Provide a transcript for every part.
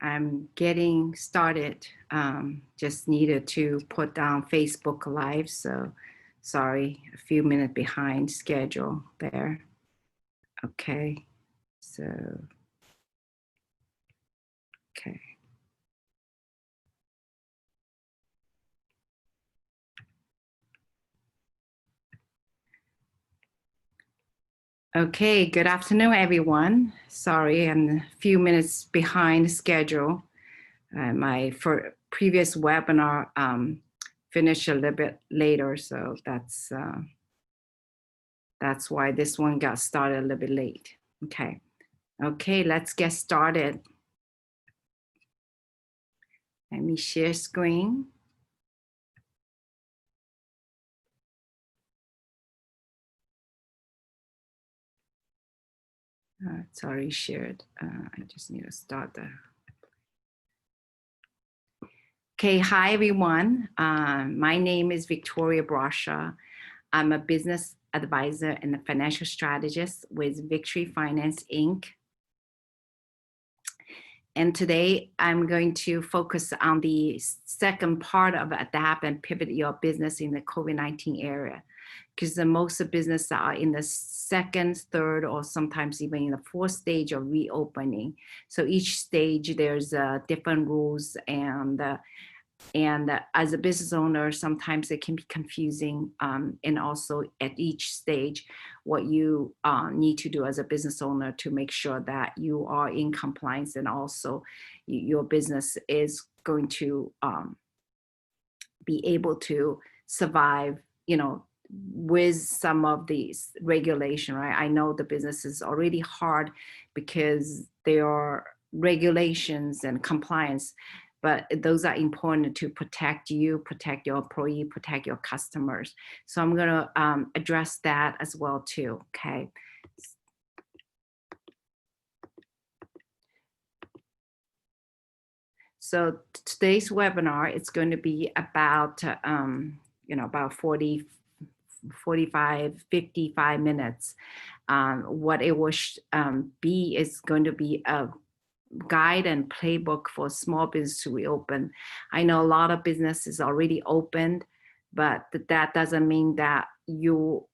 I'm getting started. Just needed to put down Facebook Live, so sorry, a few minutes behind schedule there. Okay, so, okay. Okay, good afternoon, everyone. Sorry, I'm a few minutes behind schedule. My previous webinar finished a little bit later, so that's why this one got started a little bit late. Okay, let's get started. Let me share screen. It's already shared. I just need to start the. Okay, hi everyone. My name is Victoria Brasha. I'm a business advisor and a financial strategist with Victory Finance Inc. And today I'm going to focus on the second part of adapt and pivot your business in the COVID-19 era. Because the most of businesses are in the second, third, or sometimes even in the fourth stage of reopening. So each stage there's different rules, and as a business owner, sometimes it can be confusing. And also at each stage, what you need to do as a business owner to make sure that you are in compliance, and also your business is going to be able to survive, with some of these regulation, right? I know the business is already hard because there are regulations and compliance, but those are important to protect you, protect your employee, protect your customers. So I'm going to address that as well too. Okay. So today's webinar, it's going to be about, about 45, 55 minutes. What it will be is going to be a guide and playbook for small business to reopen. I know a lot of businesses already opened, but that doesn't mean that you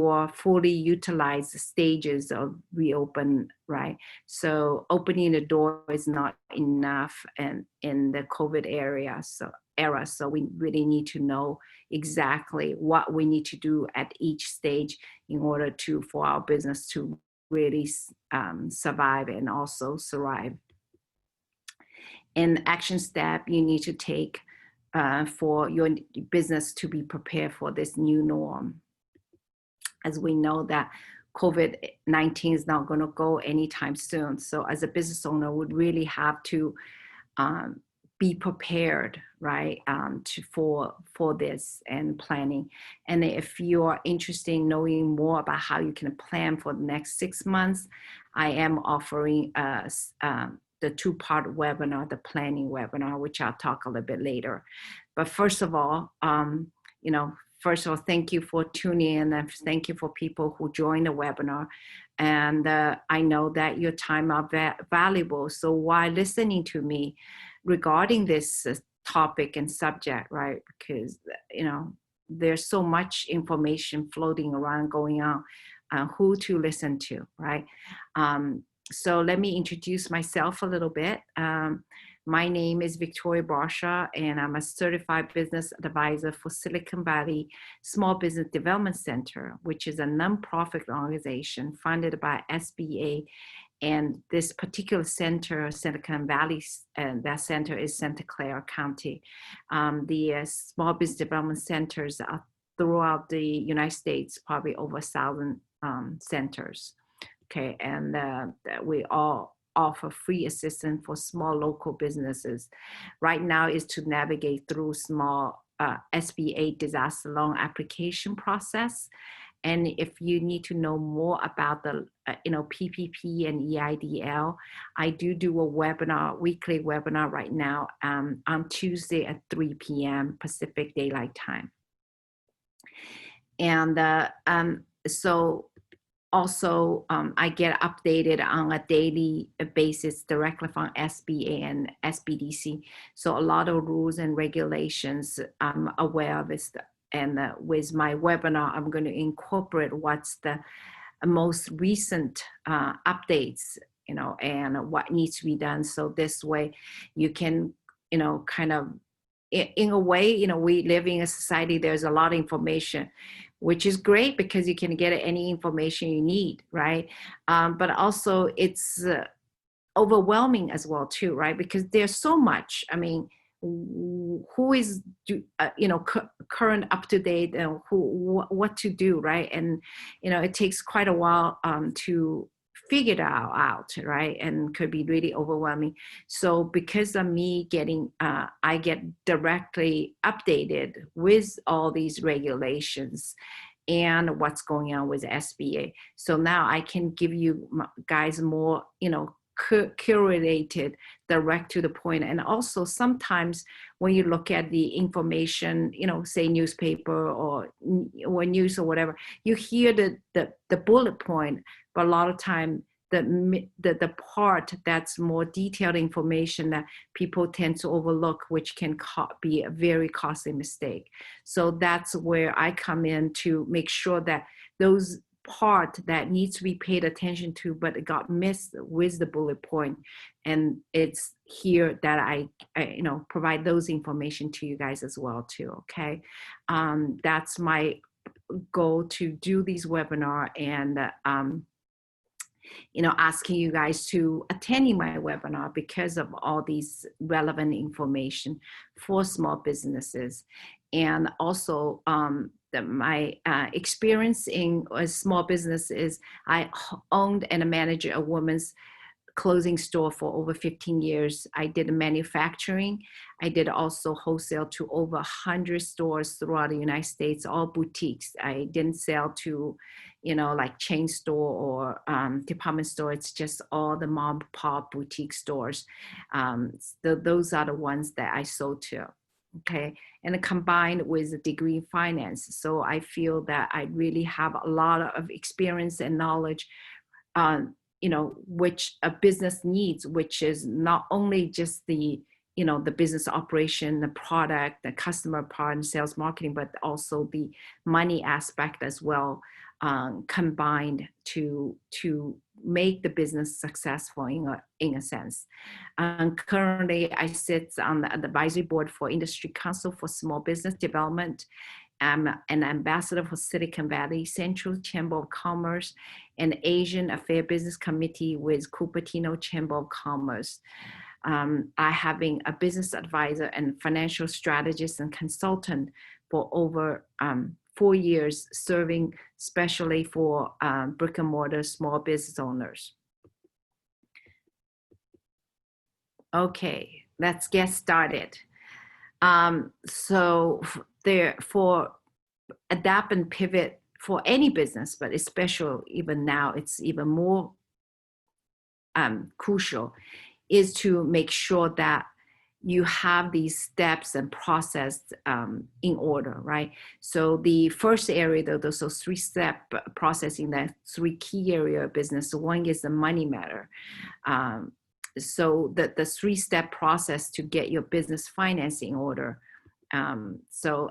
are fully utilize the stages of reopen, right? So opening the door is not enough and in the COVID era. So we really need to know exactly what we need to do at each stage in order for our business to really survive and also thrive. And action step you need to take for your business to be prepared for this new norm. As we know that COVID-19 is not going to go anytime soon. So as a business owner, would really have to be prepared, right, for this and planning. And if you are interested in knowing more about how you can plan for the next 6 months, I am offering the two-part webinar, the planning webinar, which I'll talk a little bit later. But first of all, thank you for tuning in, and thank you for people who joined the webinar. And I know that your time are valuable. So while listening to me regarding this topic and subject, right? Because, there's so much information floating around going on, who to listen to, right? So let me introduce myself a little bit. My name is Victoria Brasha, and I'm a certified business advisor for Silicon Valley Small Business Development Center, which is a nonprofit organization funded by SBA. And this particular center, Silicon Valley, that center is Santa Clara County. The small business development centers are throughout the United States, probably over 1,000 centers. Okay, and we all offer free assistance for small local businesses. Right now is to navigate through small SBA disaster loan application process. And if you need to know more about the PPP and EIDL, I do a weekly webinar right now on Tuesday at 3 p.m. Pacific Daylight Time. And so also, I get updated on a daily basis directly from SBA and SBDC. So a lot of rules and regulations I'm aware of this. And with my webinar, I'm going to incorporate what's the most recent updates, and what needs to be done. So this way you can, kind of, in a way, we live in a society, there's a lot of information, which is great because you can get any information you need, right? But also it's overwhelming as well too, right? Because there's so much. I mean, who is current, up to date, and what to do, right? And it takes quite a while to figure it out, right? And could be really overwhelming. So because of me getting I get directly updated with all these regulations and what's going on with SBA. So now I can give you guys more, curated, direct to the point. And also sometimes when you look at the information, say newspaper or news or whatever, you hear the bullet point, but a lot of time the part that's more detailed information that people tend to overlook, which can be a very costly mistake. So that's where I come in to make sure that those part that needs to be paid attention to, but it got missed with the bullet point. And it's here that I provide those information to you guys as well too. Okay. That's my goal, to do these webinar and, asking you guys to attending my webinar because of all these relevant information for small businesses. And also my experience in a small business is I owned and managed a women's clothing store for over 15 years. I did manufacturing. I did also wholesale to over 100 stores throughout the United States, all boutiques. I didn't sell to, like chain store or department store. It's just all the mom and pop boutique stores. Those are the ones that I sold to. Okay, and combined with a degree in finance. So I feel that I really have a lot of experience and knowledge, which a business needs, which is not only just the business operation, the product, the customer part, and sales marketing, but also the money aspect as well, combined to make the business successful in a sense. Currently, I sit on the advisory board for Industry Council for Small Business Development. I'm an ambassador for Silicon Valley Central Chamber of Commerce and Asian Affairs Business Committee with Cupertino Chamber of Commerce. I have been a business advisor and financial strategist and consultant for over 4 years, serving especially for brick and mortar small business owners. Okay, let's get started. So for adapt and pivot for any business, but especially even now, it's even more crucial, is to make sure that you have these steps and process in order, right? So the first area, those 3-step processing, that 3 key area of business. So one is the money matter. So the 3-step process to get your business financing order. And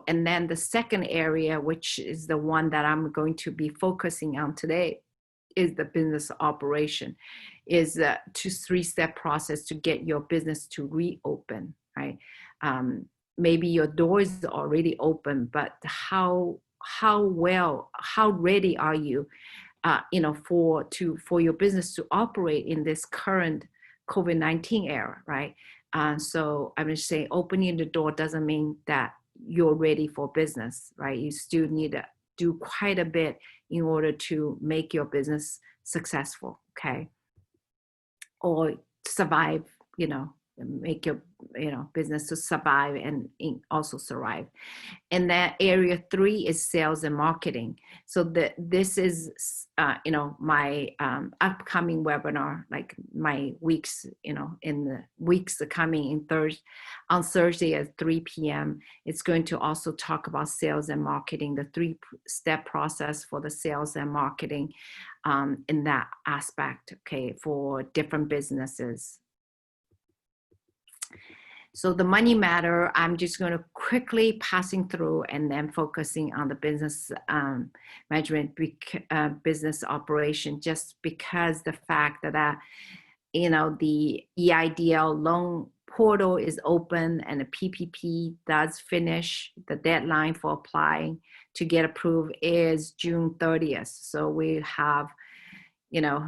then the second area, which is the one that I'm going to be focusing on today, is the business operation, is to 3-step process to get your business to reopen, right? Maybe your door is already open, but how ready are you, for your business to operate in this current COVID-19 era, right? So I'm just saying, opening the door doesn't mean that you're ready for business, right? You still need to do quite a bit in order to make your business successful, okay? Or survive, make your business to survive and also thrive. And that area 3 is sales and marketing. So this is my upcoming webinar, like my weeks, in the weeks coming on Thursday at 3 p.m. It's going to also talk about sales and marketing, the 3-step process for the sales and marketing in that aspect, okay, for different businesses. So the money matter, I'm just going to quickly passing through and then focusing on the business management, business operation, just because the fact that, the EIDL loan portal is open and the PPP does finish. The deadline for applying to get approved is June 30th. So we have,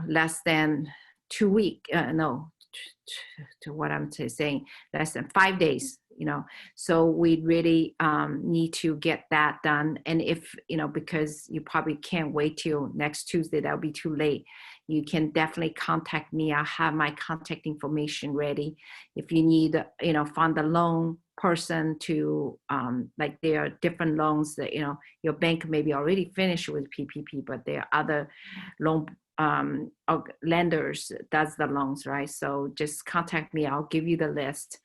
less than 2 weeks, to what I'm saying, less than 5 days, so we really need to get that done. And if, because you probably can't wait till next Tuesday, that'll be too late. You can definitely contact me. I have my contact information ready. If you need, find a loan person to, like there are different loans that, your bank maybe already finished with PPP, but there are other loan lenders does the loans, right? So just contact me. I'll give you the list.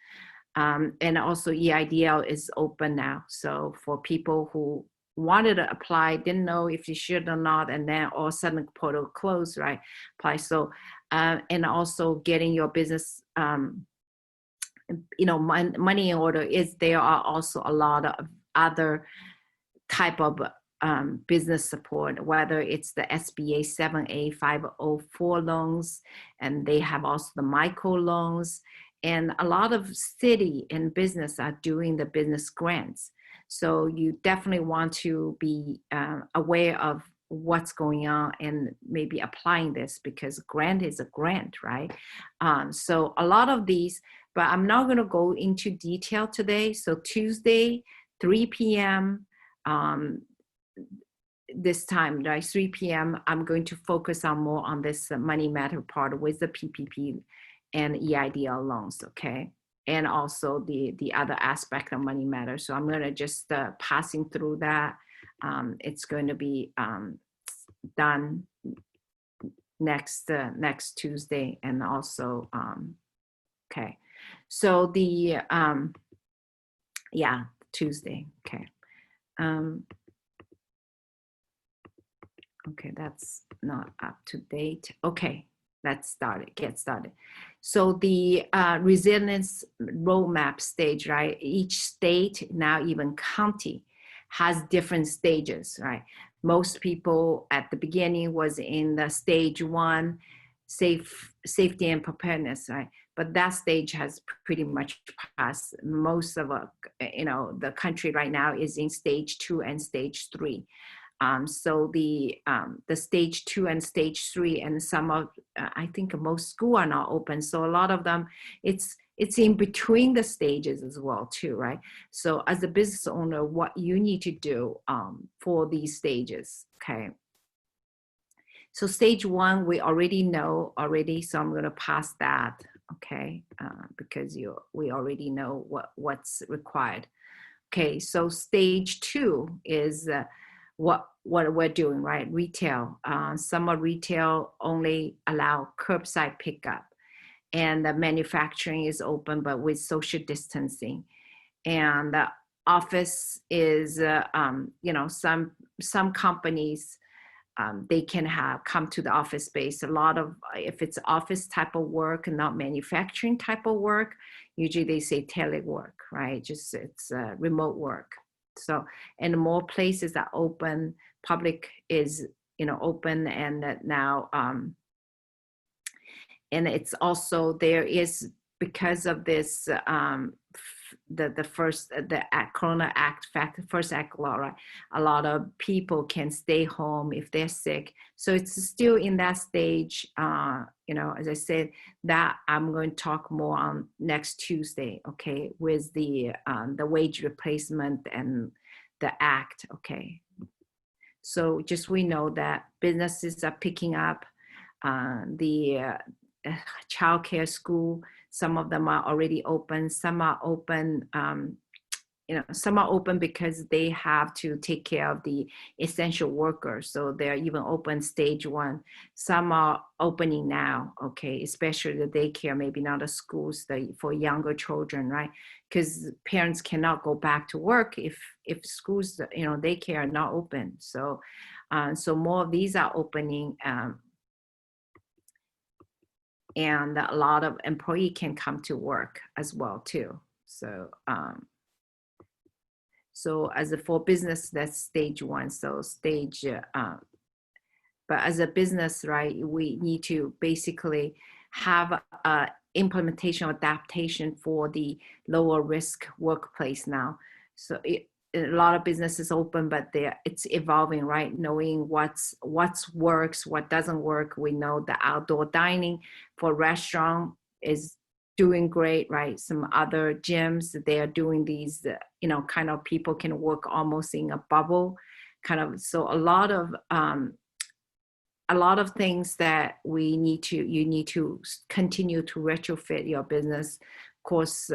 And also EIDL is open now. So for people who wanted to apply, didn't know if you should or not, and then all of a sudden the portal closed, right? Apply. So, and also getting your business, money in order there are also a lot of other type of business support, whether it's the SBA 7A 504 loans, and they have also the micro loans, and a lot of city and business are doing the business grants. So you definitely want to be aware of what's going on and maybe applying this, because grant is a grant, right? So a lot of these, but I'm not going to go into detail today. So Tuesday, 3 p.m. This time, right, 3 p.m., I'm going to focus on more on this money matter part with the PPP and EIDL loans, okay? And also the other aspect of money matter. So I'm going to just passing through that. It's going to be done next Tuesday, and also, okay. So the, Tuesday, okay. Okay, that's not up to date. Okay, let's get started. So the resilience roadmap stage, right? Each state, now even county, has different stages, right? Most people at the beginning was in the stage 1, safety and preparedness, right? But that stage has pretty much passed. Most of the country right now is in stage 2 and stage 3. So the stage 2 and stage 3, and some of, I think most schools are not open. So a lot of them, it's in between the stages as well too, right? So as a business owner, what you need to do for these stages, okay? So stage 1, we already know already, so I'm gonna pass that, okay? Because we already know what's required. Okay, so stage 2 is what we're doing, right? Retail. Some of retail only allow curbside pickup, and the manufacturing is open, but with social distancing. And the office is, some companies, they can come to the office space. A lot of, if it's office type of work and not manufacturing type of work, usually they say telework, right? Just it's remote work. So, and more places are open, public is, open, and that now, and it's also, there is, because of this, the Corona Act, first act law, right? A lot of people can stay home if they're sick. So it's still in that stage, as I said, that I'm going to talk more on next Tuesday, okay, with the wage replacement and the act, okay. So just we know that businesses are picking up, childcare school. Some of them are already open. Some are open. Some are open because they have to take care of the essential workers. So they're even open stage 1. Some are opening now, okay, especially the daycare, maybe not the schools for younger children, right? Because parents cannot go back to work if schools, daycare are not open. So more of these are opening, and a lot of employee can come to work as well too. So for business, that's stage 1. So but as a business, right, we need to basically have implementation adaptation for the lower risk workplace now. So a lot of businesses open, but it's evolving, right? Knowing what works, what doesn't work. We know the outdoor dining for restaurant is doing great, right? Some other gyms, they are doing these, kind of people can work almost in a bubble, kind of. So a lot of things that you need to continue to retrofit your business. Of course,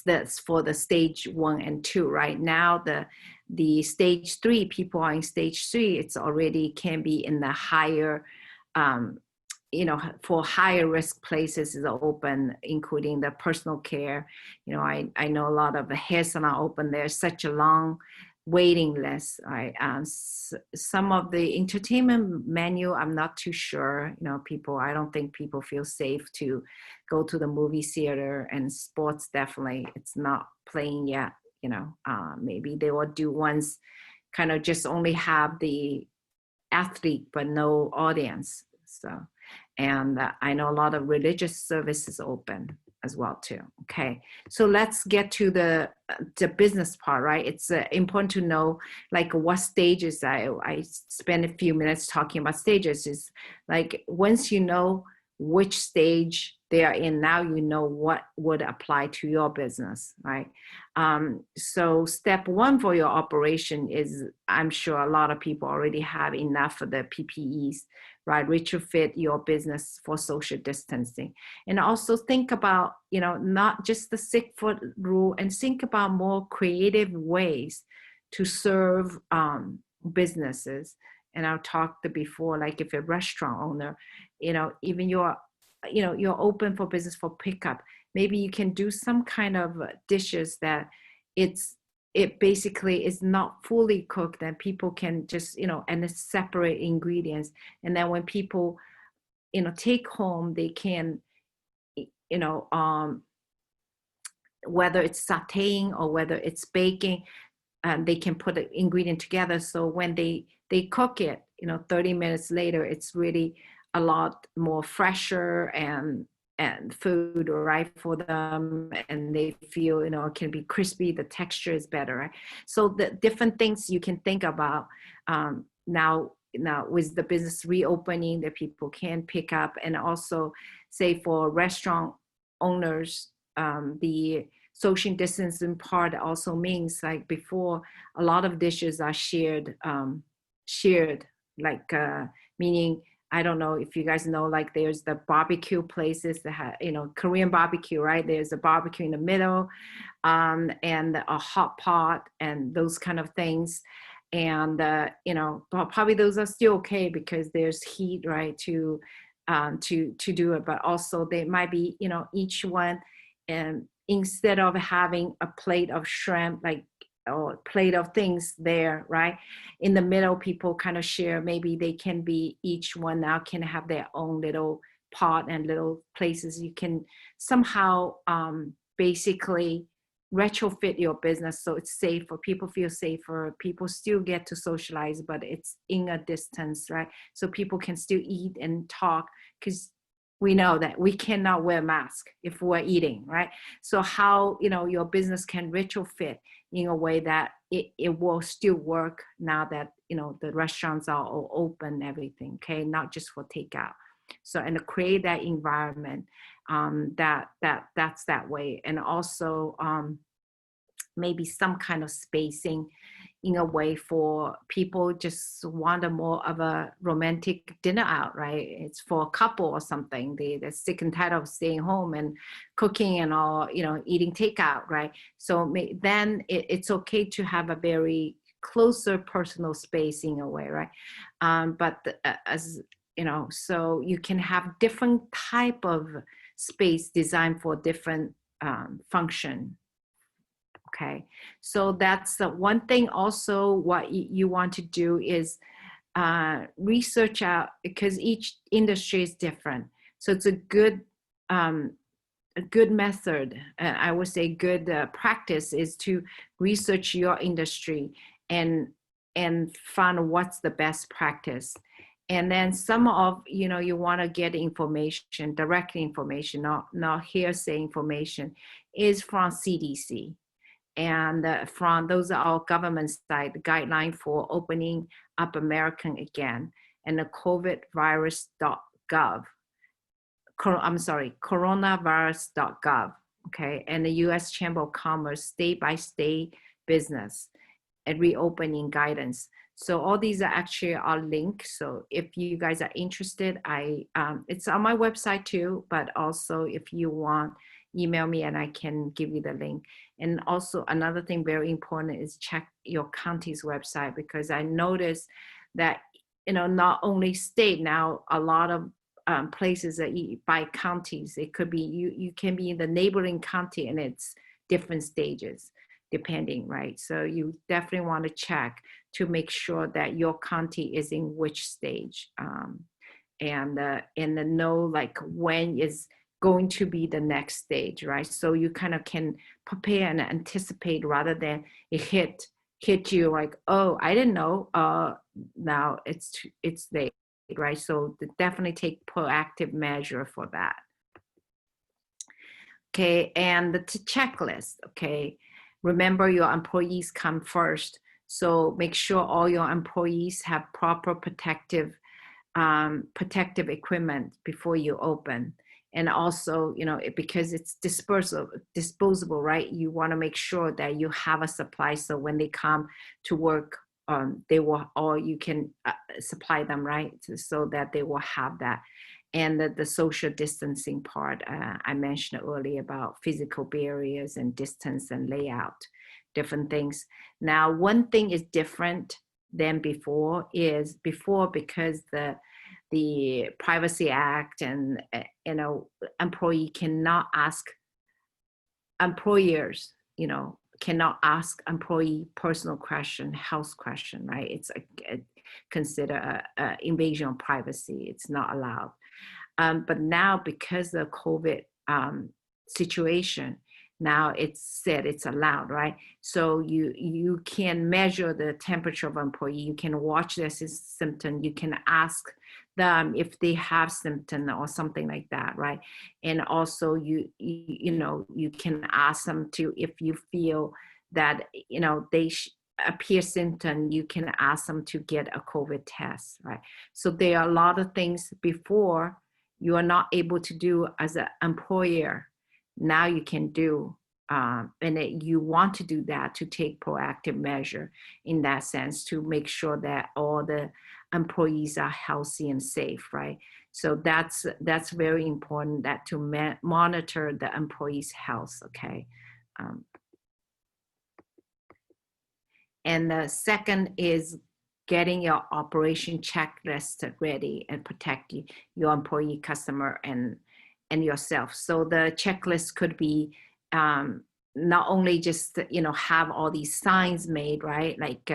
that's for the stage 1 and 2. Right now, the stage 3, people are in stage 3. It's already can be in the higher, for higher risk places is open, including the personal care. I know a lot of the hair salon open. There's such a long waiting list, right? Some of the entertainment menu, I'm not too sure. I don't think people feel safe to go to the movie theater, and sports, definitely, it's not playing yet. Maybe they will do ones kind of just only have the athlete, but no audience. So, and I know a lot of religious services open as well too. Okay, so let's get to the business part, right? It's important to know like what stages. I spent a few minutes talking about stages. Is like once you know which stage they are in, now you know what would apply to your business, right? So step 1 for your operation is, I'm sure a lot of people already have enough of the PPEs, right? Retrofit your business for social distancing. And also think about, not just the 6-foot rule, and think about more creative ways to serve businesses. And I've talked before, like if a restaurant owner, even you're open for business for pickup, maybe you can do some kind of dishes that it basically is not fully cooked, and people can just, and it's separate ingredients. And then when people, take home, they can, whether it's sauteing or whether it's baking, they can put the ingredient together. So when they cook it, 30 minutes later, it's really a lot more fresher and food, right, for them, and they feel, it can be crispy, the texture is better, right? So the different things you can think about now with the business reopening, that people can pick up. And also, say for restaurant owners, the social distancing part also means, like before, a lot of dishes are shared, like meaning, I don't know if you guys know, like there's the barbecue places that have, Korean barbecue, right? There's a barbecue in the middle, and a hot pot and those kind of things. And, probably those are still okay because there's heat, right, to do it. But also they might be, each one, and instead of having a plate of shrimp, like, or plate of things there, right, in the middle, people kind of share. Maybe they can be, each one now can have their own little pot and little places. You can somehow basically retrofit your business so it's safer, people feel safer, people still get to socialize, but it's in a distance, right? So people can still eat and talk, because we know that we cannot wear masks if we're eating, right? So how, your business can retrofit in a way that it will still work now that, the restaurants are all open, everything, okay? Not just for takeout. So, and to create that environment, that's that way. And also maybe some kind of spacing, in a way for people just want a more of a romantic dinner out, right? It's for a couple or something. They're sick and tired of staying home and cooking and all, eating takeout, right? So then it's okay to have a very closer personal space in a way, right? But as so you can have different type of space designed for different function. Okay, so that's the one thing. Also, what you want to do is research out, because each industry is different. So it's a good method, I would say good practice, is to research your industry and find what's the best practice. And then some of, you want to get information, direct information, not hearsay information, is from CDC. And from those are all government side guideline for opening up American again, and the covidvirus.gov. I'm sorry, coronavirus.gov, okay, and the U.S. Chamber of Commerce state by state business and reopening guidance. So all these are actually are linked. So if you guys are interested, it's on my website too, but also if you want, email me and I can give you the link. And also another thing very important is check your county's website, because I noticed that, not only state now, a lot of places that by counties, it could be, you can be in the neighboring county and it's different stages depending, right? So you definitely want to check to make sure that your county is in which stage, and know like when is going to be the next stage, right? So you kind of can prepare and anticipate rather than it hit you like, oh, I didn't know, now it's there, right? So definitely take proactive measure for that. Okay, and the checklist, okay? Remember, your employees come first. So make sure all your employees have proper protective equipment before you open. And also, because it's disposable, right? You want to make sure that you have a supply, so when they come to work, they will, or you can supply them, right? So that they will have that. And the social distancing part, I mentioned earlier about physical barriers and distance and layout, different things. Now, one thing is different than before because the Privacy Act and, employee cannot ask employers, cannot ask employee personal question, health question, right? It's consider a invasion of privacy. It's not allowed. But now, because of COVID situation, now it's said it's allowed, right? So you can measure the temperature of employee. You can watch their symptom. You can ask them if they have symptom or something like that, right? And also you can ask them to, if you feel that they appear symptom, you can ask them to get a COVID test, right? So there are a lot of things before you are not able to do as an employer. Now you can do, and you want to do that to take proactive measure in that sense, to make sure that all the employees are healthy and safe, right? So that's very important, that to monitor the employees' health, okay? And the second is getting your operation checklist ready and protect your employee, customer, and yourself. So the checklist could be not only just have all these signs made, right? Like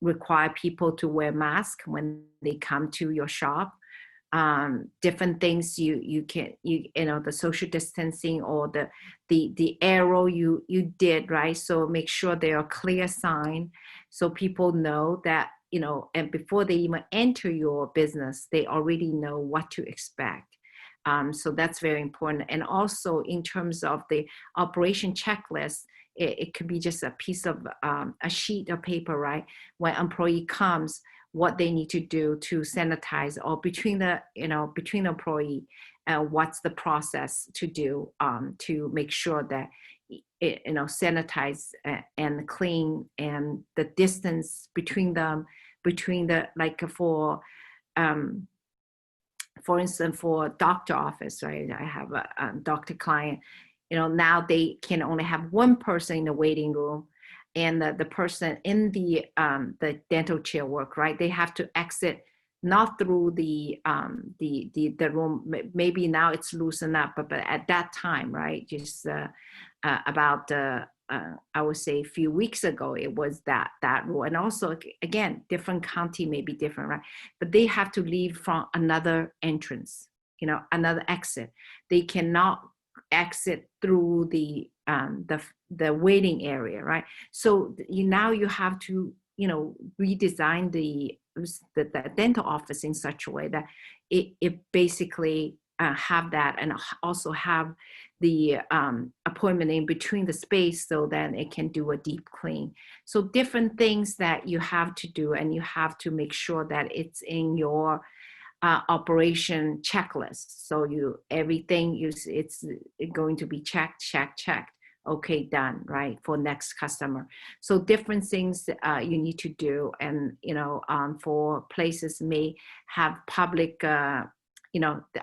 require people to wear masks when they come to your shop. Different things you can the social distancing or the arrow you did, right? So make sure there are clear sign so people know that and before they even enter your business, they already know what to expect. So that's very important. And also in terms of the operation checklist, it could be just a piece of a sheet of paper, right? When employee comes, what they need to do to sanitize, or between the employee, what's the process to do to make sure that sanitize and clean, and the distance between them, between the, like for instance, for doctor office, right? I have a doctor client, now they can only have one person in the waiting room, and the person in the dental chair work, right? They have to exit not through the room. Maybe now it's loosened up, but at that time, right? Just about I would say a few weeks ago, it was that rule. And also, again, different county may be different, right? But they have to leave from another entrance, another exit. They cannot exit through the waiting area, right? So now you have to redesign the dental office in such a way that it basically have that, and also have the appointment in between the space, so then it can do a deep clean. So different things that you have to do, and you have to make sure that it's in your operation checklist. So everything it's going to be checked. Okay, done, right, for next customer. So different things you need to do. And for places may have public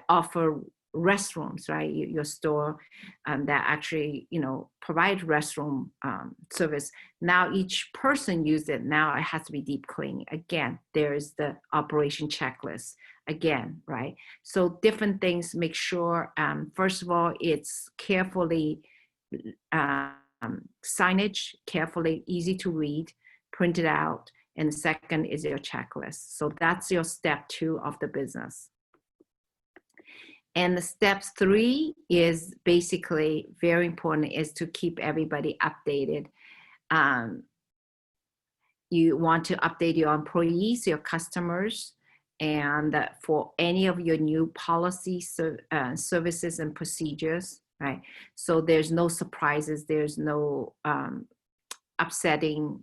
offer restrooms, right? Your store that actually provide restroom service. Now each person use it. Now it has to be deep cleaning. Again, there's the operation checklist again, right? So different things. Make sure first of all, it's carefully signage, carefully, easy to read, printed out. And second is your checklist. So that's your step 2 of the business. And the steps 3 is basically very important, is to keep everybody updated. You want to update your employees, your customers, and for any of your new policies, services and procedures, right? So there's no surprises, there's no upsetting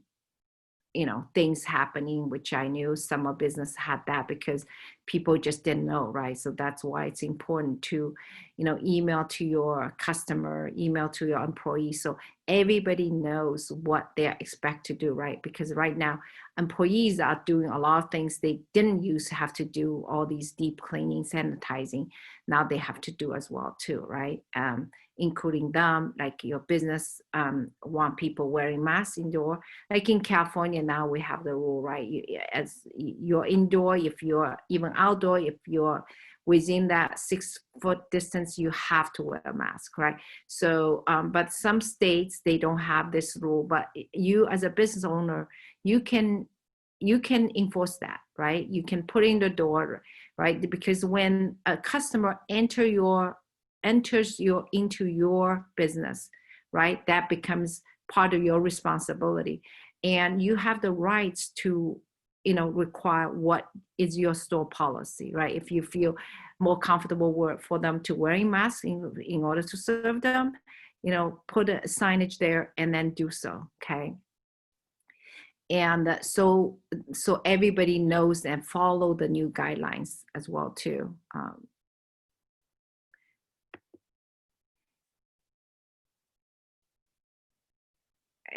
things happening, which I knew some of business had that because people just didn't know, right? So that's why it's important to, email to your customer, email to your employees, so everybody knows what they expect to do, right? Because right now, employees are doing a lot of things they didn't used to have to do, all these deep cleaning, sanitizing. Now they have to do as well too, right? Including them, like your business want people wearing masks indoor. Like in California now, we have the rule, right? As you're indoor, if you're even outdoor, if you're within that 6-foot distance, you have to wear a mask, right? So, but some states, they don't have this rule, but you as a business owner, you can enforce that, right? You can put in the door, right? Because when a customer enters into your business, right, that becomes part of your responsibility, and you have the rights to require what is your store policy, right? If you feel more comfortable for them to wearing masks in order to serve them, put a signage there and then do so, okay? And so everybody knows and follow the new guidelines as well too.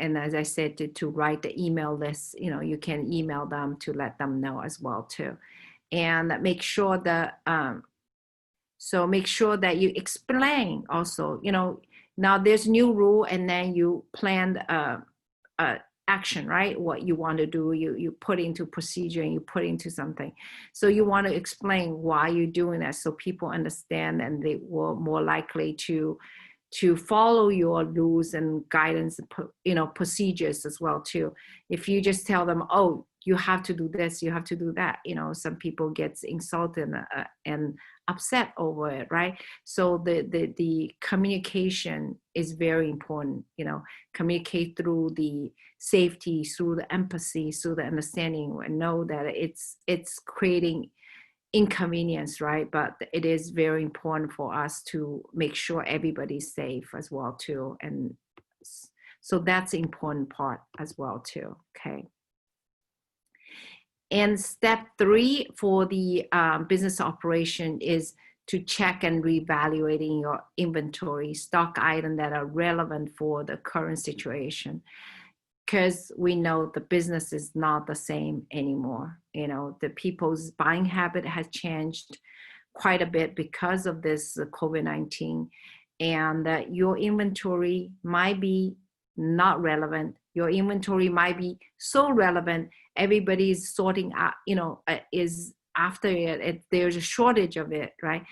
And as I said, to write the email list, you can email them to let them know as well too. And make sure that, make sure that you explain also, now there's new rule, and then you plan action, right? What you want to do, you put into procedure, and you put into something. So you want to explain why you're doing that, so people understand, and they were more likely to follow your rules and guidance, procedures as well too. If you just tell them, oh, you have to do this, you have to do that, some people get insulted and upset over it, right? So the communication is very important, communicate through the safety, through the empathy, through the understanding, and know that it's creating inconvenience, right? But it is very important for us to make sure everybody's safe as well too. And so that's the important part as well too, okay? And step 3 for the business operation is to check and reevaluating your inventory, stock items that are relevant for the current situation. Because we know the business is not the same anymore. The people's buying habit has changed quite a bit because of this COVID-19, and your inventory might be not relevant. Your inventory might be so relevant, everybody's sorting out, is after it, there's a shortage of it, right?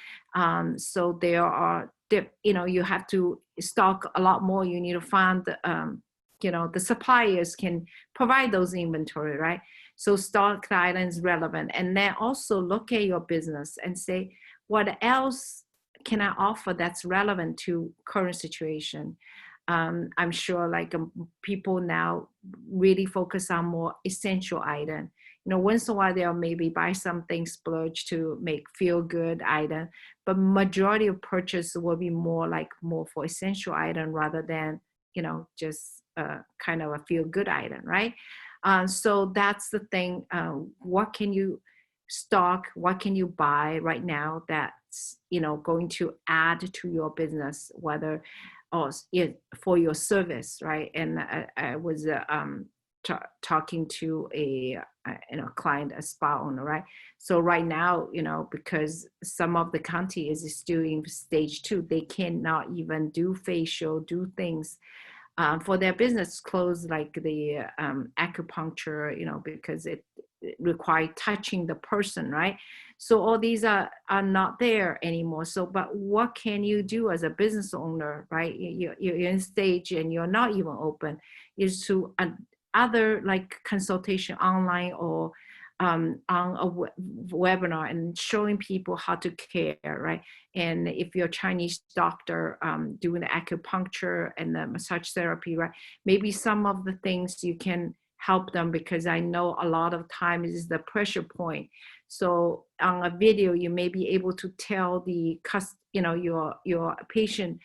So there are, you have to stock a lot more. You need to find, the suppliers can provide those inventory, right? So stock items relevant. And then also look at your business and say, what else can I offer that's relevant to current situation? I'm sure people now really focus on more essential item. Once in a while they'll maybe buy something splurge to make feel good item, but majority of purchase will be more for essential item rather than, just kind of a feel good item, right? So that's the thing. What can you stock? What can you buy right now that's going to add to your business, whether or for your service, right? And I was talking to a client, a spa owner, right? So right now, because some of the county is still in stage 2, they cannot even do facial, do things for their business clothes, like the acupuncture, because it requires touching the person, right? So all these are not there anymore. So, but what can you do as a business owner, right? You're in stage and you're not even open, is to other consultation online or on a webinar and showing people how to care, right? And if you're a Chinese doctor doing the acupuncture and the massage therapy, right? Maybe some of the things you can help them, because I know a lot of times is the pressure point. So on a video, you may be able to tell the your patient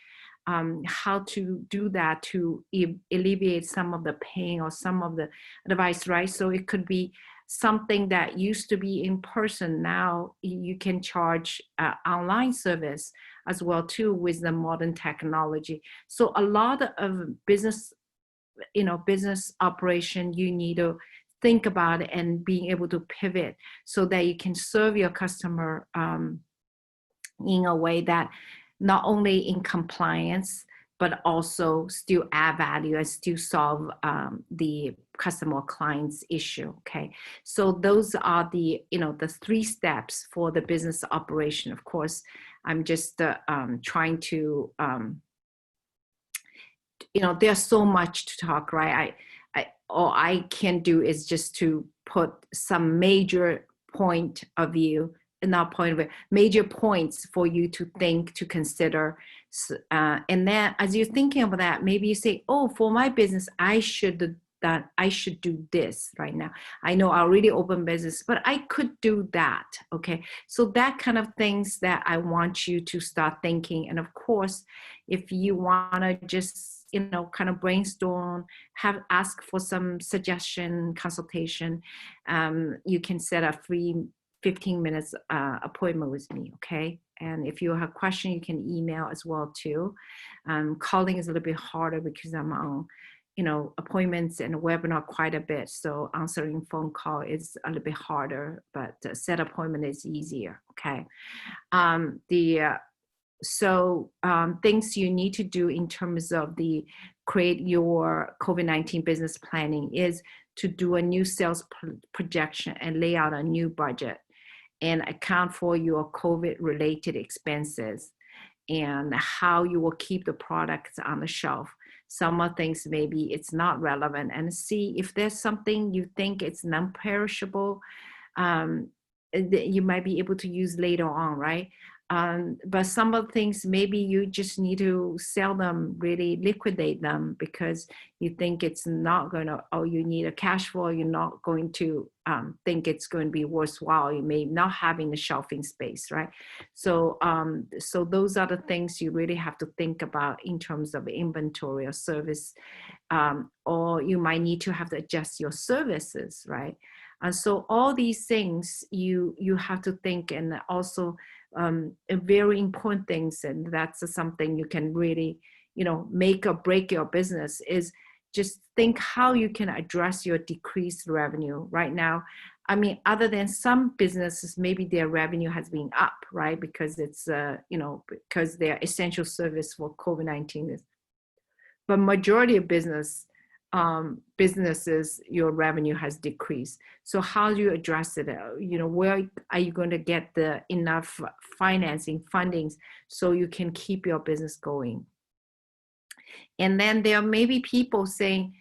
how to do that to alleviate some of the pain or some of the advice, right? So it could be something that used to be in person. Now you can charge online service as well too with the modern technology. So a lot of business operation, you need to think about it and being able to pivot so that you can serve your customer in a way that not only in compliance, but also still add value and still solve the customer or client's issue. Okay, so those are the the 3 steps for the business operation. Of course, I'm just trying to there's so much to talk, right? All I can do is just to put some major point of view, not point of view, major points for you to think, to consider. And then as you're thinking of that, maybe you say, oh, for my business, I should do this right now. I know I already open business, but I could do that. Okay. So that kind of things that I want you to start thinking. And of course, if you want to just kind of brainstorm, ask for some suggestion, consultation, you can set a free 15 minutes appointment with me, okay? And if you have a question, you can email as well too. Calling is a little bit harder because I'm on, appointments and webinar quite a bit. So answering phone call is a little bit harder, but set appointment is easier, okay? Things you need to do in terms of create your COVID-19 business planning is to do a new sales projection and lay out a new budget and account for your COVID-related expenses and how you will keep the products on the shelf. Some of things maybe it's not relevant, and see if there's something you think it's non-perishable, you might be able to use later on, right? But some of the things maybe you just need to sell them, really liquidate them, because you think it's not going to, or you need a cash flow, you're not going to think it's going to be worthwhile. You may not having the shelving space, right? So, so those are the things you really have to think about in terms of inventory or service, or you might need to have to adjust your services, right? And so all these things you have to think, and also very important things, and that's something you can really, make or break your business, is just think how you can address your decreased revenue right now. I mean, other than some businesses, maybe their revenue has been up, right? Because it's, because they're essential service for COVID-19. But majority of businesses, your revenue has decreased. So how do you address it? Where are you going to get the enough financing fundings so you can keep your business going? And then there may be people saying,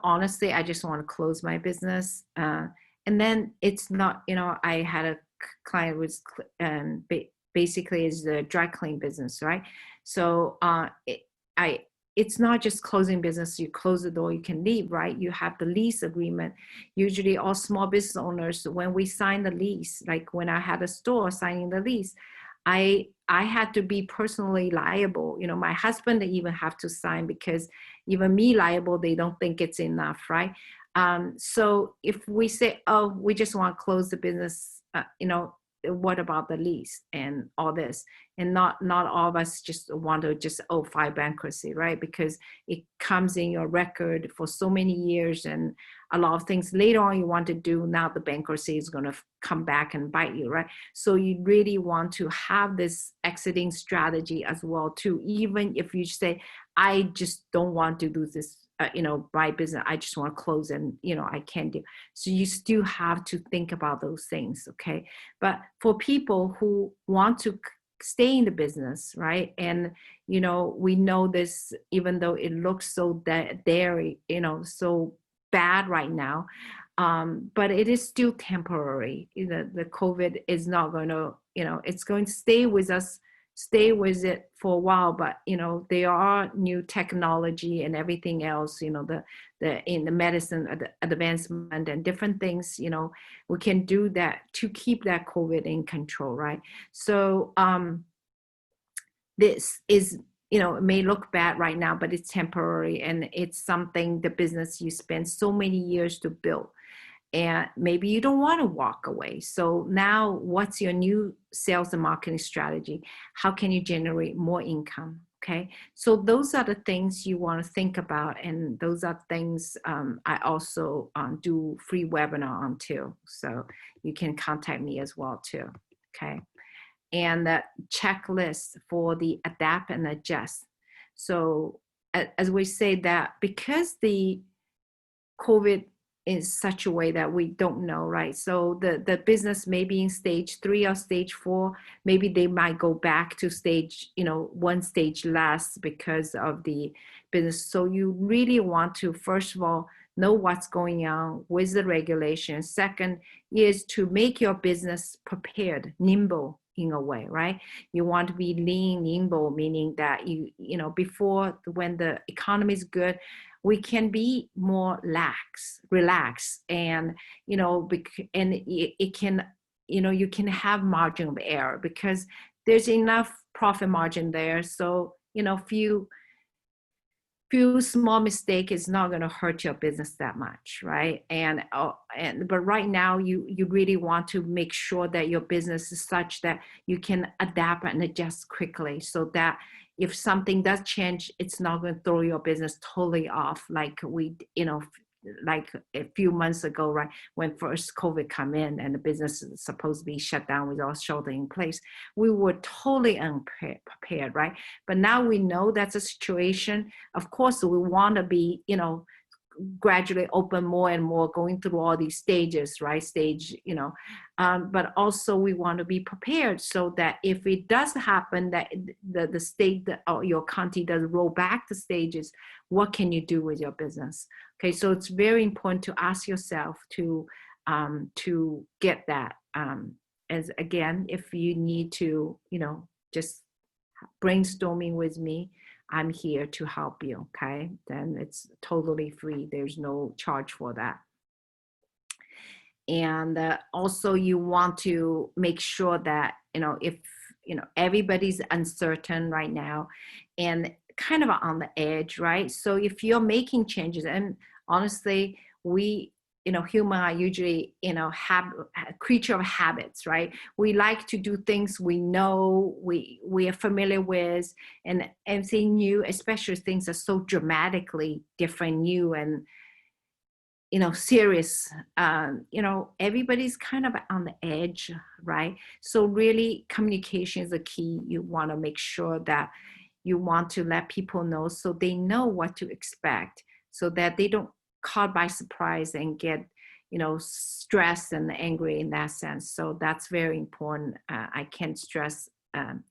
honestly, I just want to close my business. And then it's not, I had a client who was basically is the dry clean business, right? So it's not just closing business. You close the door, you can leave, right? You have the lease agreement. Usually all small business owners, when we sign the lease, like when I had a store signing the lease, I had to be personally liable. My husband even have to sign, because even me liable, they don't think it's enough, right? So if we say, oh, we just want to close the business, what about the lease and all this? And not all of us just want to just file bankruptcy, right? Because it comes in your record for so many years, and a lot of things later on you want to do, now the bankruptcy is going to come back and bite you, right? So you really want to have this exiting strategy as well too. Even if you say, I just don't want to do this, my business, I just want to close, and I can't do. So you still have to think about those things, okay? But for people who want to stay in the business, right? And we know this, even though it looks so dairy, so bad right now, but it is still temporary. The COVID is not going to, it's going to stay with us, stay with it for a while, but there are new technology and everything else, the in the medicine advancement and different things, we can do that to keep that COVID in control, right? So this is, it may look bad right now, but it's temporary, and it's something, the business you spend so many years to build, and maybe you don't want to walk away. So now what's your new sales and marketing strategy? How can you generate more income? Okay, so those are the things you want to think about, and those are things I also do free webinar on too, so you can contact me as well too. Okay, and the checklist for the adapt and adjust. So as we say that, because the COVID in such a way that we don't know, right? So the business may be in stage 3 or stage 4, maybe they might go back to stage, 1 stage less because of the business. So you really want to, first of all, know what's going on with the regulation. Second is to make your business prepared, nimble in a way, right? You want to be lean, nimble, meaning that before, when the economy is good, we can be more relaxed, and and it can, you can have margin of error because there's enough profit margin there. So few small mistake is not going to hurt your business that much, right? But right now you really want to make sure that your business is such that you can adapt and adjust quickly, so that if something does change, it's not going to throw your business totally off, like like a few months ago, right, when first COVID come in and the business is supposed to be shut down with all shelter in place. We were totally unprepared, right? But now we know that's a situation. Of course, we want to be, gradually open more and more, going through all these stages, right? But also we want to be prepared, so that if it does happen that the state or your county does roll back the stages, what can you do with your business? Okay, so it's very important to ask yourself to get that. As again, if you need to, just brainstorming with me, I'm here to help you, okay? Then it's totally free. There's no charge for that. And also you want to make sure that, if, everybody's uncertain right now and kind of on the edge, right? So if you're making changes, and honestly, we human are usually, creature of habits, right? We like to do things we know, we are familiar with, and everything new, especially things are so dramatically different, new, and serious. Everybody's kind of on the edge, right? So really, communication is the key. You want to make sure that you want to let people know so they know what to expect, so that they don't caught by surprise and get stressed and angry in that sense. So that's very important. I can't stress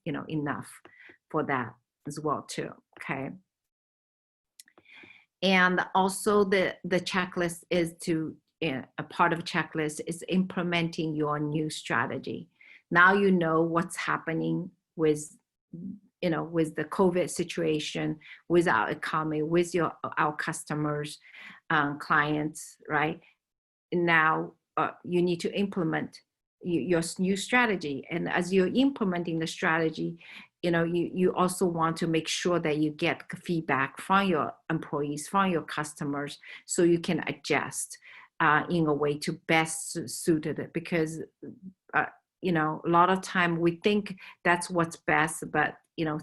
enough for that as well too. Okay. And also the checklist is a part of checklist is implementing your new strategy. Now you know what's happening with with the COVID situation, with our economy, with our customers, clients, right? Now you need to implement your new strategy. And as you're implementing the strategy, you also want to make sure that you get feedback from your employees, from your customers, so you can adjust in a way to best suit it. Because a lot of time we think that's what's best, but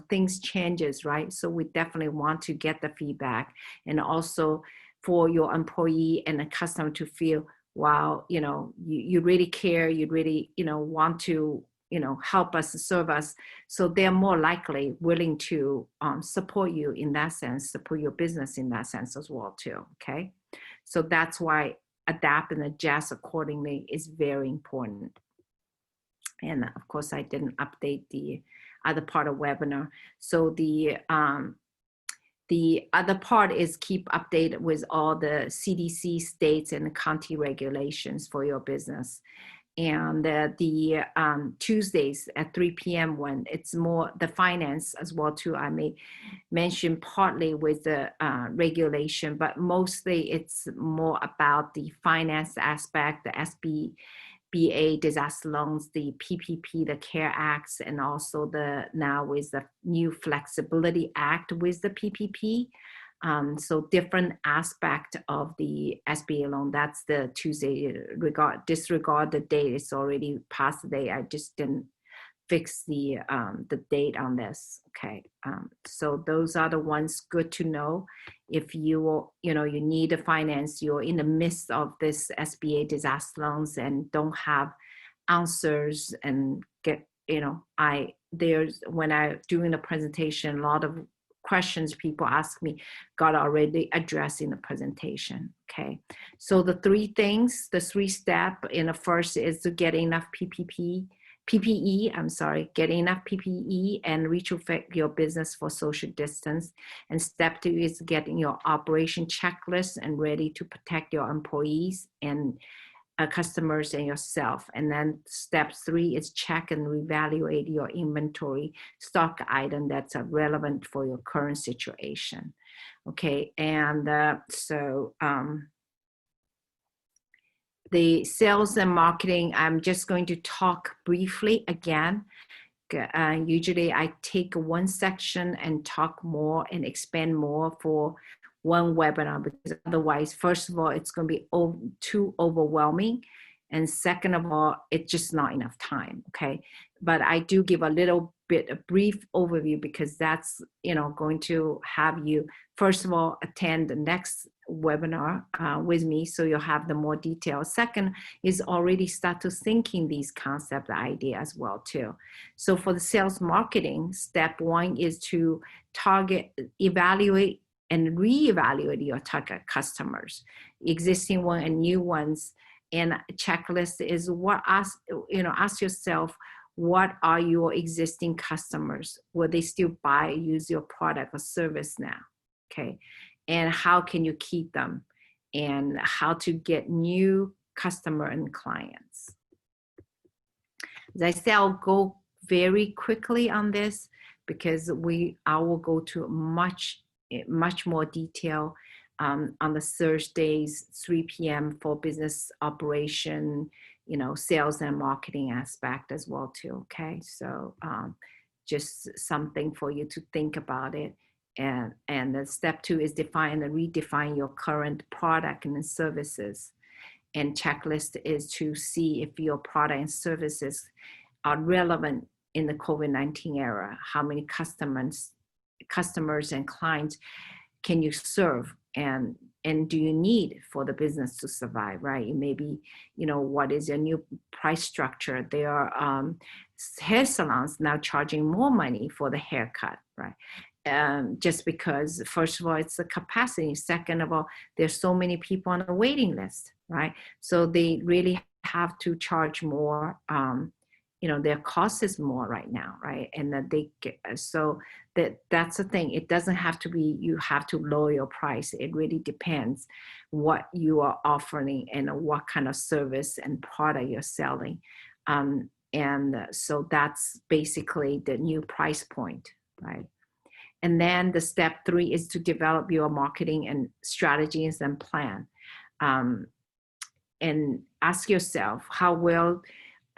things changes, right? So we definitely want to get the feedback, and also for your employee and the customer to feel, wow, you really care, you really want to help us, serve us. So they're more likely willing to support you in that sense, support your business in that sense as well too. Okay, so that's why adapt and adjust accordingly is very important. And of course, I didn't update the other part of webinar. So the other part is keep updated with all the CDC, states, and county regulations for your business. And the Tuesdays at 3 p.m. when it's more the finance as well too, I may mention partly with the regulation, but mostly it's more about the finance aspect, the SBA disaster loans, the PPP, the CARE Acts, and also now with the new Flexibility Act with the PPP. So different aspect of the SBA loan. That's the Tuesday. Disregard the date. It's already past the day. I just didn't fix the date on this. Okay. So those are the ones good to know. If you need to finance, you're in the midst of this SBA disaster loans and don't have answers and when I doing the presentation, a lot of questions people ask me got already addressed in the presentation. Okay, so the three step in the first is to get enough PPE, get enough PPE and retrofit your business for social distance. And step 2 is getting your operation checklist and ready to protect your employees and customers and yourself. And then step 3 is check and reevaluate your inventory stock item that's relevant for your current situation. Okay, and the sales and marketing, I'm just going to talk briefly again. Usually I take one section and talk more and expand more for one webinar, because otherwise, first of all, it's going to be too overwhelming. And second of all, it's just not enough time. Okay. But I do give a little bit, a brief overview, because that's, going to have you, first of all, attend the next webinar with me, so you'll have the more details. Second is already start to thinking these concept idea as well too. So for the sales marketing, step 1 is to target, evaluate, and reevaluate your target customers, existing one and new ones. And checklist is ask yourself, what are your existing customers? Will they still buy, use your product or service now? Okay. And how can you keep them? And how to get new customer and clients. As I say, I'll go very quickly on this, because I will go to much more detail on the Thursdays, 3 p.m. for business operation, sales and marketing aspect as well too. Okay, so just something for you to think about it. And the step 2 is define and redefine your current product and services. And checklist is to see if your product and services are relevant in the COVID-19 era. How many customers and clients can you serve, and do you need for the business to survive, right? Maybe, what is your new price structure? There are hair salons now charging more money for the haircut, right? Just because, first of all, it's the capacity. Second of all, there's so many people on the waiting list, right? So they really have to charge more. Their cost is more right now, right? And that that's the thing. It doesn't have to be you have to lower your price. It really depends what you are offering and what kind of service and product you're selling. So that's basically the new price point, right? And then the step 3 is to develop your marketing and strategies and plan. And ask yourself, how well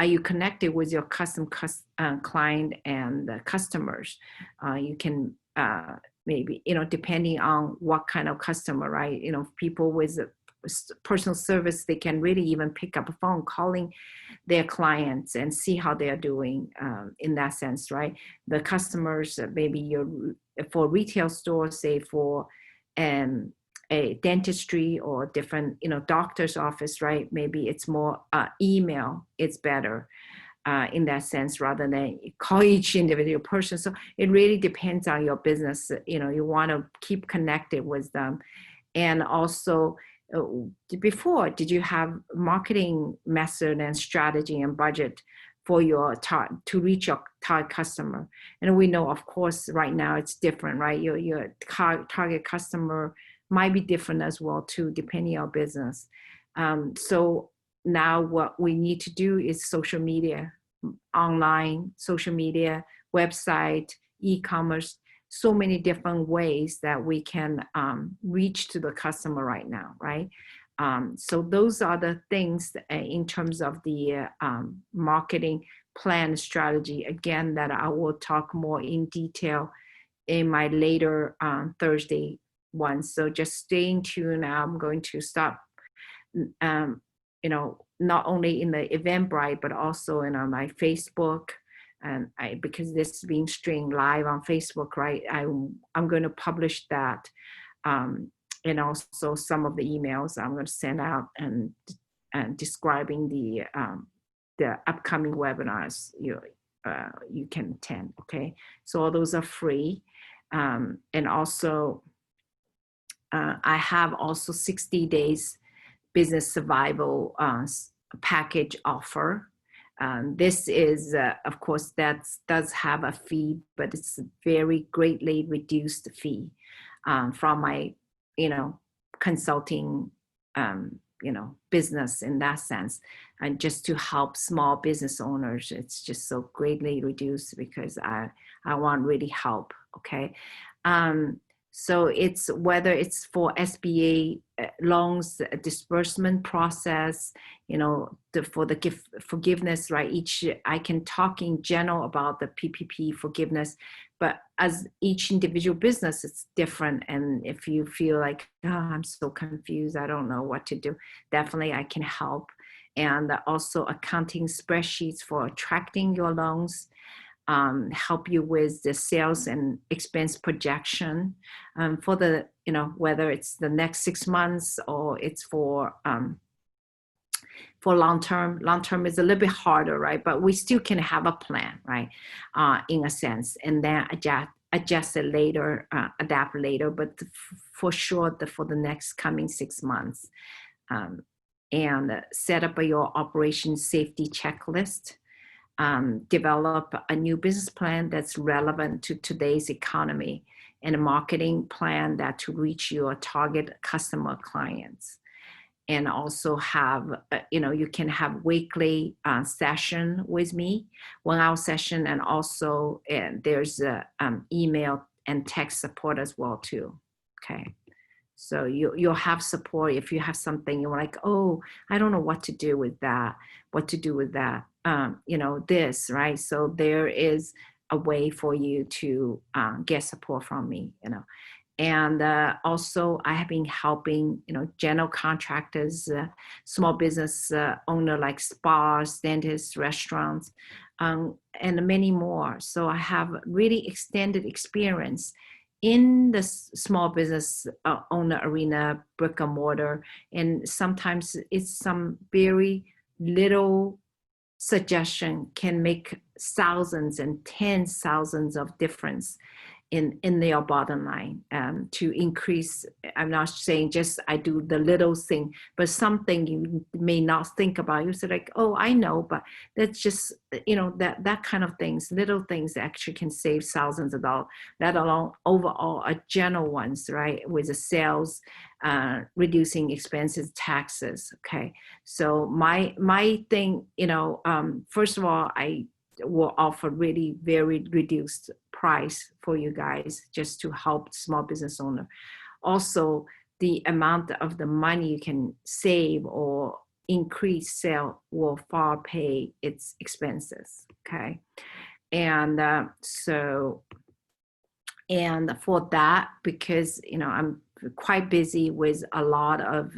are you connected with your client and the customers? You can maybe, depending on what kind of customer, right? People with personal service, they can really even pick up a phone calling their clients and see how they're doing in that sense, right? The customers, maybe for retail stores, say for a dentistry or different, doctor's office, right? Maybe it's more email, it's better in that sense rather than call each individual person. So it really depends on your business. You want to keep connected with them. And also, before, did you have marketing method and strategy and budget for your to reach your target customer? And we know, of course, right now it's different, right? Your target customer might be different as well too, depending on business. So now what we need to do is social media, online, social media, website, e-commerce, so many different ways that we can reach to the customer right now, right? So those are the things in terms of the marketing plan strategy, again, that I will talk more in detail in my later Thursday one. So just stay tuned. I'm going to start, not only in the Eventbrite, but also in my Facebook. And because this is being streamed live on Facebook, right? I'm going to publish that, and also some of the emails I'm going to send out and describing the upcoming webinars you can attend. Okay, so all those are free, and also I have also 60 days business survival package offer. This is, of course, that does have a fee, but it's a very greatly reduced fee from my, consulting, business in that sense. And just to help small business owners, it's just so greatly reduced because I want really help, okay? So it's whether it's for SBA loans disbursement process, for the forgiveness, right? I can talk in general about the PPP forgiveness, but as each individual business, it's different. And if you feel like, oh, I'm so confused, I don't know what to do, definitely I can help. And also accounting spreadsheets for attracting your loans. Help you with the sales and expense projection for the, whether it's the next 6 months or it's for long term. Long term is a little bit harder, right? But we still can have a plan, right? In a sense, and then adjust it later, adapt later. But for sure, for the next coming 6 months, and set up your operation safety checklist. Develop a new business plan that's relevant to today's economy, and a marketing plan that to reach your target customer clients. And also have, you can have weekly session with me, 1 hour session, and also there's email and text support as well too, okay? So you'll have support if you have something you're like, oh, I don't know what to do with that, this, right? So there is a way for you to get support from me, And also I have been helping, general contractors, small business owner like spas, dentists, restaurants, and many more. So I have really extended experience in the small business owner arena, brick and mortar. And sometimes it's some very little suggestion can make thousands and tens thousands of difference in their bottom line, to increase. I'm not saying just I do the little thing, but something you may not think about. You say like, oh, I know, but that's just, that kind of things, little things that actually can save thousands of dollars, let alone overall a general ones, right? With the sales, reducing expenses, taxes. Okay. So my thing, first of all, I will offer really very reduced price for you guys just to help small business owner. Also, the amount of the money you can save or increase sale will far pay its expenses. Okay. And and for that, because I'm quite busy with a lot of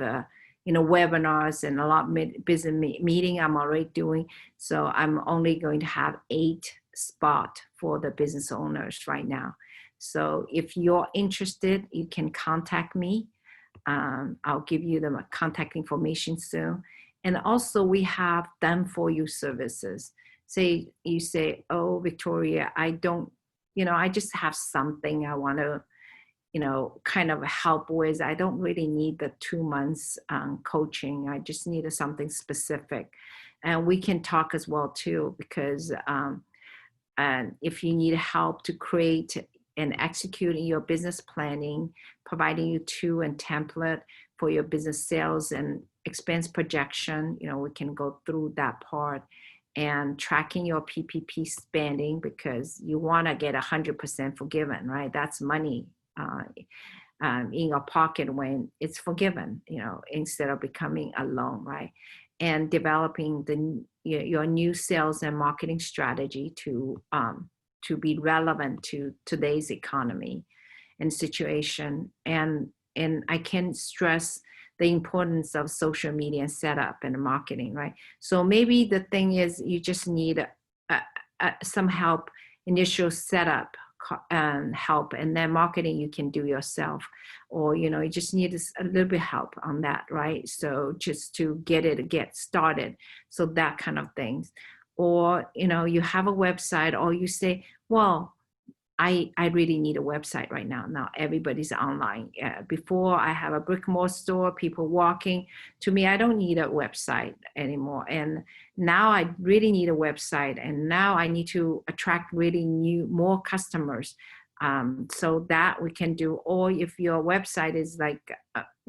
webinars and a lot of business meeting I'm already doing. So I'm only going to have 8 spots for the business owners right now. So if you're interested, you can contact me. I'll give you the contact information soon. And also we have done for you services. Say you say, oh, Victoria, I don't, I just have something I want to, kind of help with. I don't really need the 2 months coaching. I just needed something specific. And we can talk as well too, because and if you need help to create and execute your business planning, providing you tool and template for your business sales and expense projection, we can go through that part, and tracking your PPP spending, because you want to get 100% forgiven, right? That's money in your pocket when it's forgiven, instead of becoming a loan, right? And developing your new sales and marketing strategy to be relevant to today's economy and situation. And I can stress the importance of social media setup and marketing, right? So maybe the thing is you just need some help, initial setup help, and then marketing you can do yourself, or you just need a little bit help on that, right? So just to get started, so that kind of things. Or you have a website, or you say, well, I really need a website right now. Now everybody's online. Before I have a brick and mortar store, people walking to me. I don't need a website anymore. And now I really need a website. And now I need to attract really more customers. So that we can do. Or if your website is like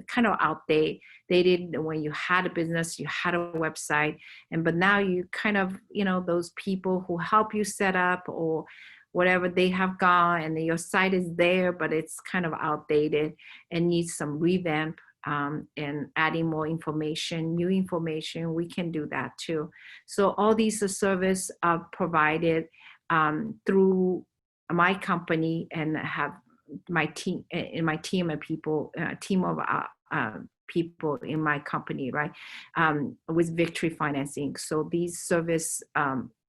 kind of outdated, when you had a business, you had a website, but now you kind of, those people who help you set up or whatever, they have gone, and your site is there, but it's kind of outdated and needs some revamp, and adding more information, new information, we can do that too. So all these services are provided through my company, and have my team of people, team of people in my company, right? With Victory Financing. So these service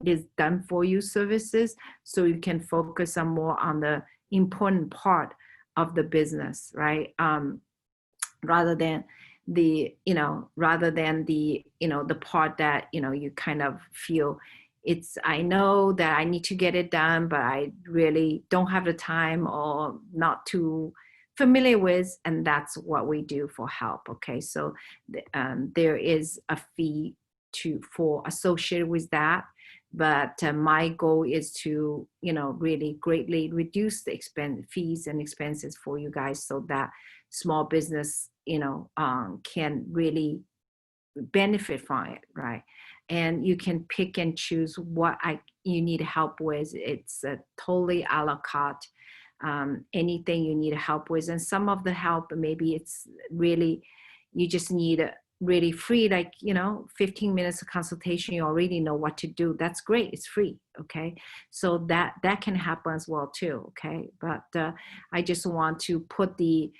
is done for you services, so you can focus on more on the important part of the business, right? Rather than the part that, you kind of feel I know that I need to get it done, but I really don't have the time or not too familiar with, and that's what we do for help. Okay, so there is a fee for associated with that, but my goal is to really greatly reduce the fees and expenses for you guys, so that small business can really benefit from it, right? And you can pick and choose what you need help with. It's totally a la carte. Anything you need help with, and some of the help, maybe it's really you just need really free, like, 15 minutes of consultation, you already know what to do. That's great. It's free. Okay. So that can happen as well too. Okay. But I just want to put the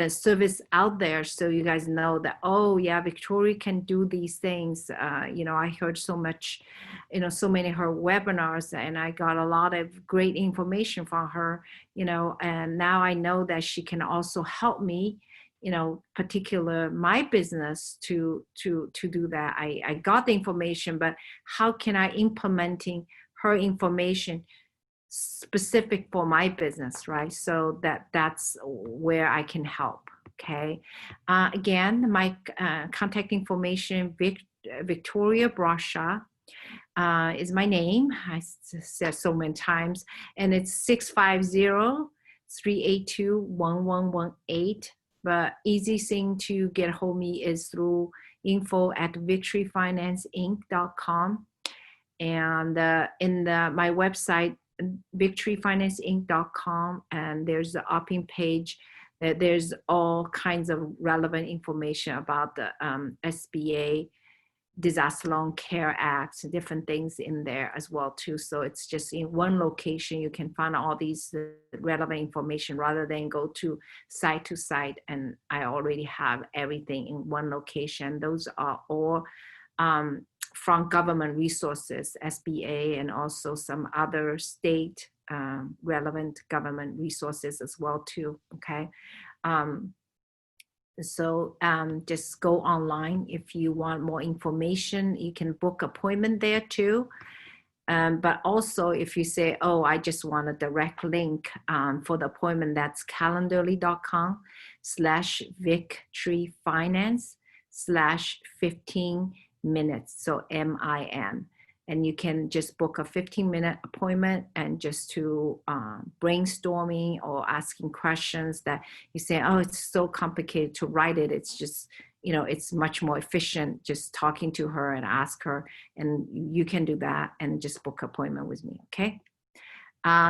service out there so you guys know that, oh yeah, Victoria can do these things. I heard so much, so many of her webinars, and I got a lot of great information from her, and now I know that she can also help me, particular my business to do that. I got the information, but how can I implementing her information specific for my business, right? So that's where I can help. Okay. Again, my contact information, Victoria Brasha, is my name. I said so many times, and it's 650-382-1118. But easy thing to get hold of me is through info@victoryfinanceinc.com, and my website, victoryfinanceinc.com, and there's the opt-in page that there's all kinds of relevant information about the SBA Disaster Loan Care Act, different things in there as well too. So it's just in one location you can find all these relevant information rather than go to site, and I already have everything in one location. Those are all from government resources, SBA, and also some other state relevant government resources as well too. Okay. So just go online. If you want more information, you can book appointment there too. But also if you say, oh, I just want a direct link for the appointment, that's calendly.com/victoryfinance/15 minutes. So MIN. And you can just book a 15-minute appointment and just to brainstorming or asking questions that you say, oh, it's so complicated to write it. It's just, it's much more efficient just talking to her and ask her, and you can do that and just book an appointment with me. Okay.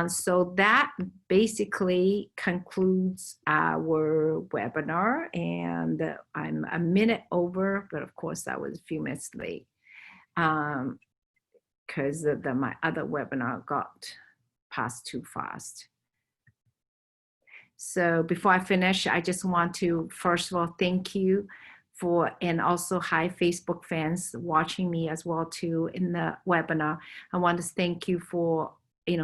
So that basically concludes our webinar, and I'm a minute over, but of course I was a few minutes late. Because my other webinar got passed too fast. So before I finish, I just want to, first of all, thank you and also hi Facebook fans watching me as well too in the webinar. I want to thank you for,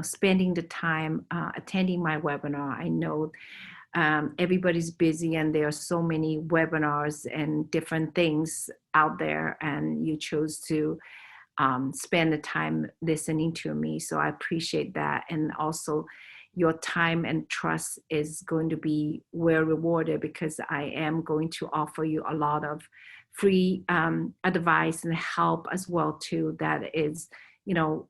spending the time attending my webinar. I know everybody's busy and there are so many webinars and different things out there, and you chose to spend the time listening to me. So I appreciate that. And also your time and trust is going to be well rewarded, because I am going to offer you a lot of free advice and help as well too. That is,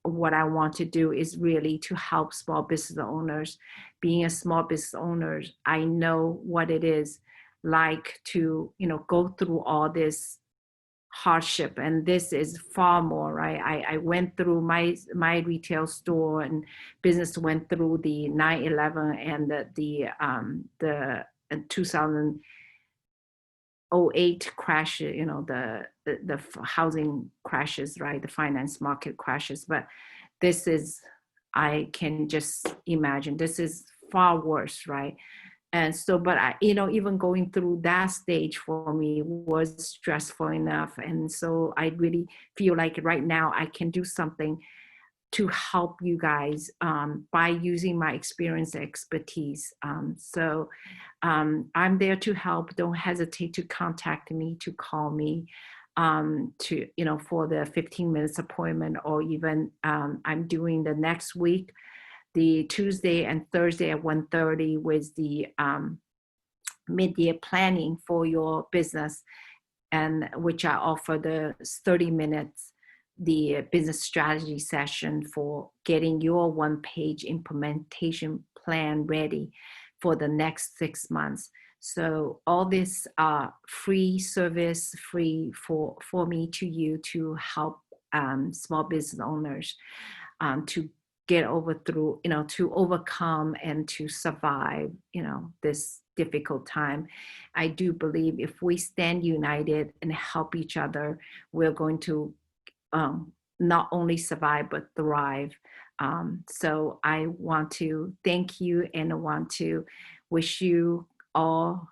what I want to do is really to help small business owners. Being a small business owner, I know what it is like to, go through all this hardship, and this is far more, right? I went through my retail store, and business went through the 9/11 and the 2008 crash, the housing crashes, right? The finance market crashes. But this is, I can just imagine, this is far worse, right? And so, but I, even going through that stage for me was stressful enough. And so I really feel like right now I can do something to help you guys by using my experience and expertise. So I'm there to help. Don't hesitate to contact me, to call me to, for the 15 minutes appointment, or even I'm doing the next week, the Tuesday and Thursday at 1:30 with the mid-year planning for your business, and which I offer the 30 minutes, the business strategy session for getting your one-page implementation plan ready for the next 6 months. So all this free service, free for me to you to help small business owners to get to overcome and to survive, this difficult time. I do believe if we stand united and help each other, we're going to not only survive but thrive. So I want to thank you and I want to wish you all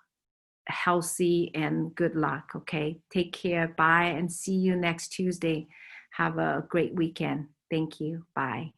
healthy and good luck. Okay, take care. Bye, and see you next Tuesday. Have a great weekend. Thank you. Bye.